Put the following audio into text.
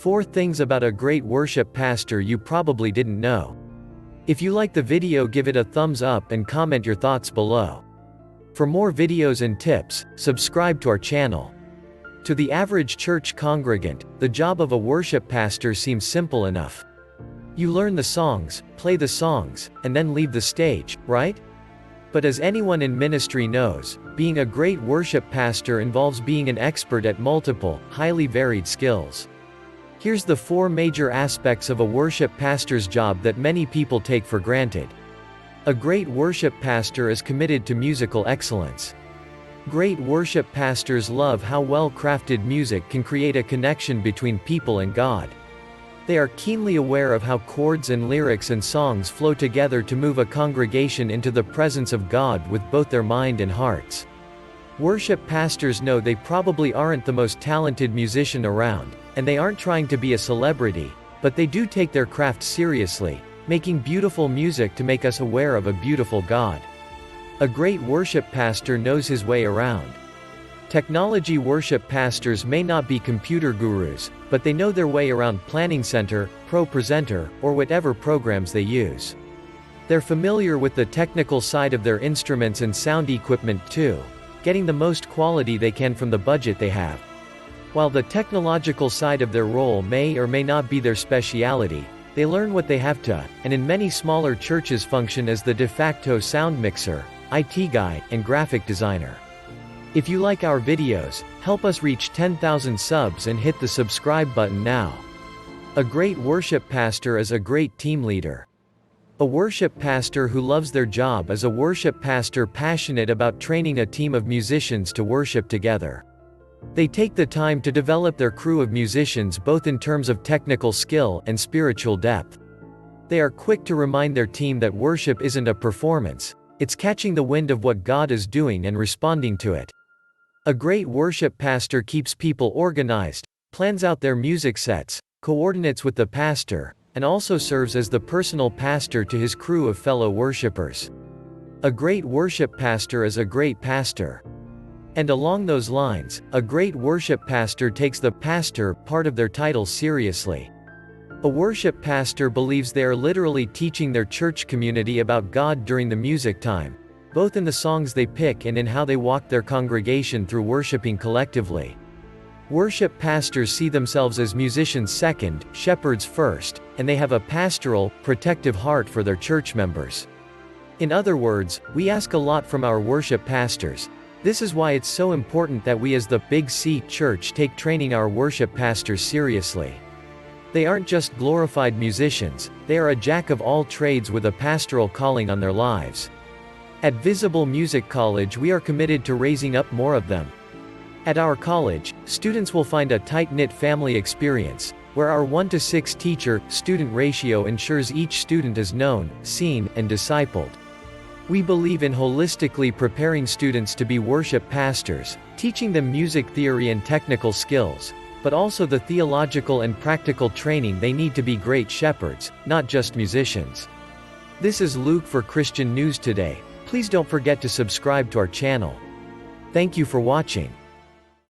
4 things about a great worship pastor you probably didn't know. If you like the video, give it a thumbs up and comment your thoughts below. For more videos and tips, subscribe to our channel. To the average church congregant, the job of a worship pastor seems simple enough. You learn the songs, play the songs, and then leave the stage, right? But as anyone in ministry knows, being a great worship pastor involves being an expert at multiple, highly varied skills. Here's the 4 major aspects of a worship pastor's job that many people take for granted. A great worship pastor is committed to musical excellence. Great worship pastors love how well-crafted music can create a connection between people and God. They are keenly aware of how chords and lyrics and songs flow together to move a congregation into the presence of God with both their mind and hearts. Worship pastors know they probably aren't the most talented musician around, and they aren't trying to be a celebrity, but they do take their craft seriously, making beautiful music to make us aware of a beautiful God. A great worship pastor knows his way around. Technology worship pastors may not be computer gurus, but they know their way around Planning Center, Pro Presenter, or whatever programs they use. They're familiar with the technical side of their instruments and sound equipment too, getting the most quality they can from the budget they have. While the technological side of their role may or may not be their speciality, they learn what they have to, and in many smaller churches function as the de facto sound mixer, IT guy, and graphic designer. If you like our videos, help us reach 10,000 subs and hit the subscribe button now. A great worship pastor is a great team leader. A worship pastor who loves their job is a worship pastor passionate about training a team of musicians to worship together. They take the time to develop their crew of musicians both in terms of technical skill and spiritual depth. They are quick to remind their team that worship isn't a performance, it's catching the wind of what God is doing and responding to it. A great worship pastor keeps people organized, plans out their music sets, coordinates with the pastor, and also serves as the personal pastor to his crew of fellow worshipers. A great worship pastor is a great pastor. And along those lines, a great worship pastor takes the pastor part of their title seriously. A worship pastor believes they are literally teaching their church community about God during the music time, both in the songs they pick and in how they walk their congregation through worshiping collectively. Worship pastors see themselves as musicians second, shepherds first, and they have a pastoral, protective heart for their church members. In other words, we ask a lot from our worship pastors. This is why it's so important that we as the Big C Church take training our worship pastors seriously. They aren't just glorified musicians, they are a jack of all trades with a pastoral calling on their lives. At Visible Music College, we are committed to raising up more of them. At our college, students will find a tight-knit family experience, where our 1:6 teacher-student ratio ensures each student is known, seen, and discipled. We believe in holistically preparing students to be worship pastors, teaching them music theory and technical skills, but also the theological and practical training they need to be great shepherds, not just musicians. This is Luke for Christian News Today. Please don't forget to subscribe to our channel. Thank you for watching.